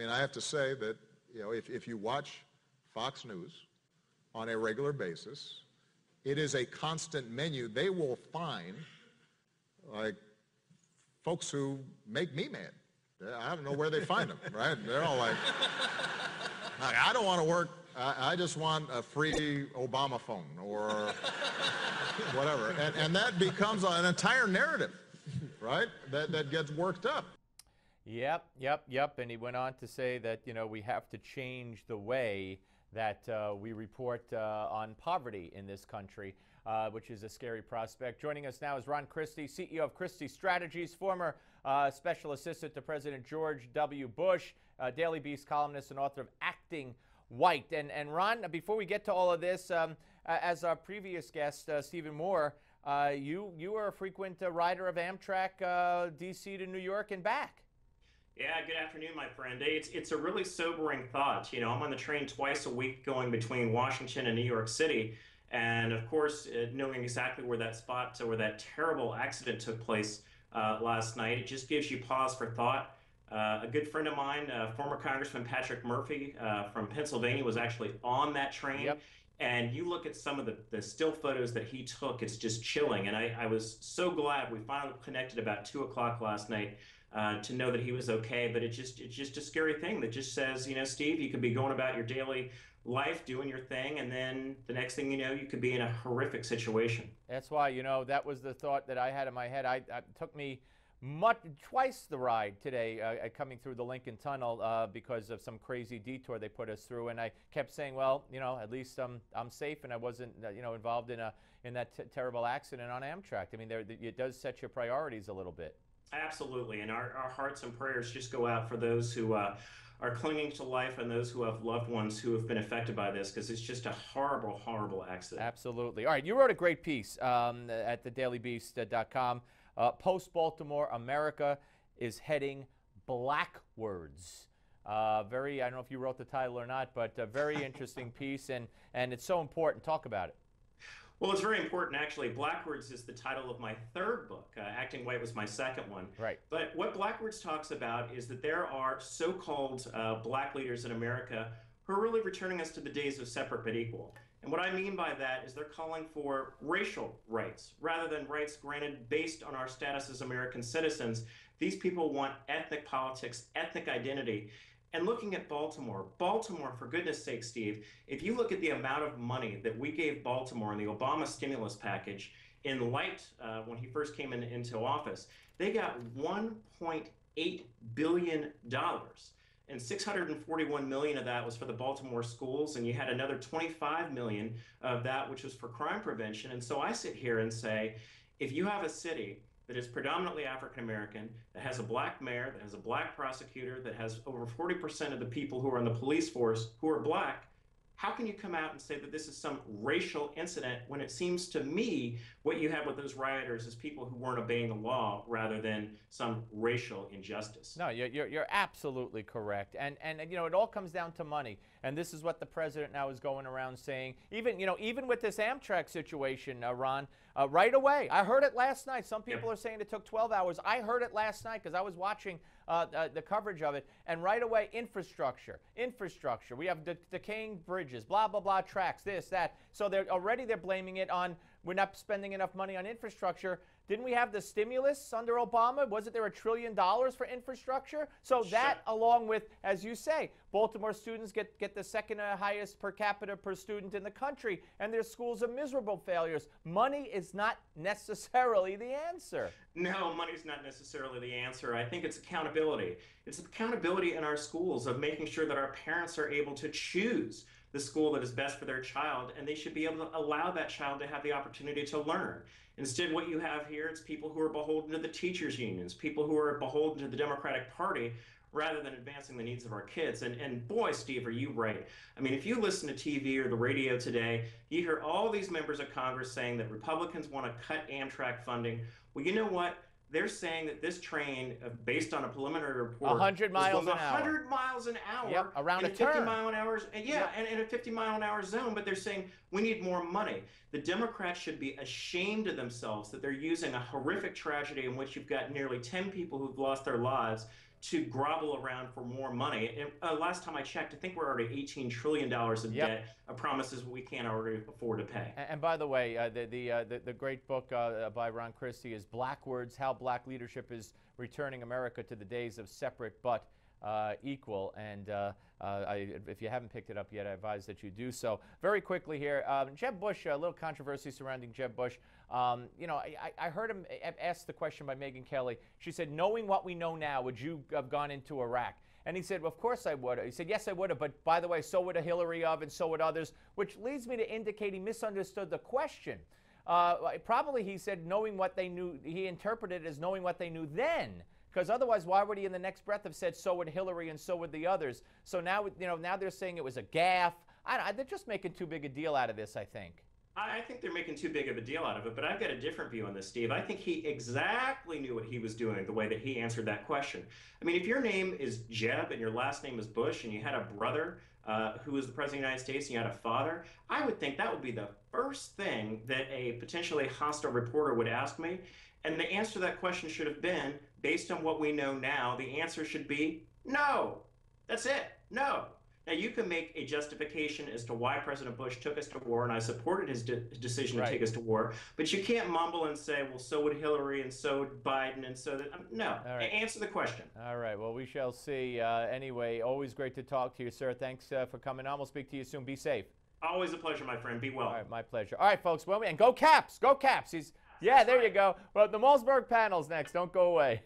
mean, I have to say that, if you watch Fox News on a regular basis, it is a constant menu. They will find, like, folks who make me mad. I don't know where they find them, right? They're all like, I don't want to work. I just want a free Obama phone or whatever. And that becomes an entire narrative, right, that gets worked up. Yep. And he went on to say that, we have to change the way that we report on poverty in this country, which is a scary prospect. Joining us now is Ron Christie, CEO of Christie Strategies, former special assistant to President George W. Bush, Daily Beast columnist and author of Acting White. And Ron, before we get to all of this, as our previous guest, Stephen Moore, you are a frequent rider of Amtrak, D.C. to New York and back. Yeah, good afternoon, my friend. It's a really sobering thought. I'm on the train twice a week going between Washington and New York City. And of course, knowing exactly where that terrible accident took place last night, it just gives you pause for thought. A good friend of mine, former Congressman Patrick Murphy from Pennsylvania, was actually on that train. Yep. And you look at some of the still photos that he took, it's just chilling. And I was so glad we finally connected about 2 o'clock last night to know that he was okay. But it's just a scary thing that just says, Steve, you could be going about your daily life, doing your thing, and then the next thing you know, you could be in a horrific situation. That's why, that was the thought that I had in my head. It took me twice the ride today coming through the Lincoln Tunnel because of some crazy detour they put us through, and I kept saying, well, at least I'm safe and I wasn't involved in that terrible accident on Amtrak. I mean, it does set your priorities a little bit. Absolutely, and our hearts and prayers just go out for those who are clinging to life and those who have loved ones who have been affected by this, because it's just a horrible, horrible accident. Absolutely. All right, you wrote a great piece at the dailybeast.com. Post-Baltimore America is heading blackwards. I don't know if you wrote the title or not, but a very interesting piece, and it's so important. Talk about it. Well, it's very important, actually. Blackwards is the title of my third book. Acting White was my second one. Right. But what Blackwards talks about is that there are so-called black leaders in America who are really returning us to the days of separate but equal. And what I mean by that is they're calling for racial rights rather than rights granted based on our status as American citizens. These people want ethnic politics, ethnic identity. And looking at Baltimore, for goodness sake, Steve, if you look at the amount of money that we gave Baltimore in the Obama stimulus package in light when he first came into office, they got $1.8 billion. And $641 million of that was for the Baltimore schools, and you had another $25 million of that, which was for crime prevention. And so I sit here and say, if you have a city that is predominantly African American, that has a black mayor, that has a black prosecutor, that has over 40% of the people who are in the police force who are black, how can you come out and say that this is some racial incident when it seems to me what you have with those rioters is people who weren't obeying the law rather than some racial injustice? No, you're absolutely correct. And it all comes down to money. And this is what the president now is going around saying. Even with this Amtrak situation, Ron, right away. I heard it last night. Some people are saying it took 12 hours. I heard it last night because I was watching the coverage of it. And right away, infrastructure. We have decaying bridges, blah, blah, blah, tracks, this, that. So they're blaming it on we're not spending enough money on infrastructure. Didn't we have the stimulus under Obama? Wasn't there $1 trillion for infrastructure? So that, along with, as you say, Baltimore students get the second highest per capita per student in the country, and their schools are miserable failures. Money is not necessarily the answer. No, money's not necessarily the answer. I think it's accountability. It's accountability in our schools of making sure that our parents are able to choose the school that is best for their child, and they should be able to allow that child to have the opportunity to learn. Instead, what you have here, it's people who are beholden to the teachers' unions, people who are beholden to the Democratic Party, rather than advancing the needs of our kids. And boy, Steve, are you right. I mean, if you listen to TV or the radio today, you hear all these members of Congress saying that Republicans want to cut Amtrak funding. Well, you know what? They're saying that this train, based on a preliminary report, 100 miles an hour. 100 miles an hour. Yep, around in a turn. 50 mile an hour, and in a 50 mile an hour zone. But they're saying we need more money. The Democrats should be ashamed of themselves that they're using a horrific tragedy in which you've got nearly 10 people who've lost their lives to grovel around for more money. And last time I checked, I think we're already $18 trillion in debt of promises we can't already afford to pay. And by the way, the great book by Ron Christie is Blackwards: How Black Leadership is Returning America to the Days of Separate but Equal. And if you haven't picked it up yet, I advise that you do so. Very quickly here, Jeb Bush, a little controversy surrounding Jeb Bush. You know, I heard him asked the question by Megyn Kelly. She said, knowing what we know now, would you have gone into Iraq? And he said, well, of course I would. He said, yes, I would have. But by the way, so would a Hillary and so would others, which leads me to indicate he misunderstood the question. Probably he said, knowing what they knew, he interpreted it as knowing what they knew then. Because otherwise, why would he in the next breath have said, so would Hillary and so would the others? So now, you know, now they're saying it was a gaffe. They're just making too big a deal out of this, I think. I think they're making too big of a deal out of it, but I've got a different view on this, Steve. I think he exactly knew what he was doing the way that he answered that question. I mean, if your name is Jeb and your last name is Bush and you had a brother who was the president of the United States and you had a father, I would think that would be the first thing that a potentially hostile reporter would ask me. And the answer to that question should have been, based on what we know now, the answer should be no. That's it. No. Now, you can make a justification as to why President Bush took us to war, and I supported his decision to take us to war, but you can't mumble and say, well, so would Hillary, and so would Biden, and so that. No. Right. Answer the question. All right. Well, we shall see. Anyway, always great to talk to you, sir. Thanks for coming on. We'll speak to you soon. Be safe. Always a pleasure, my friend. Be well. All right, my pleasure. All right, folks. Well, and go Caps. Go Caps. Yeah, there you go. Well, the Malzberg panel's next. Don't go away.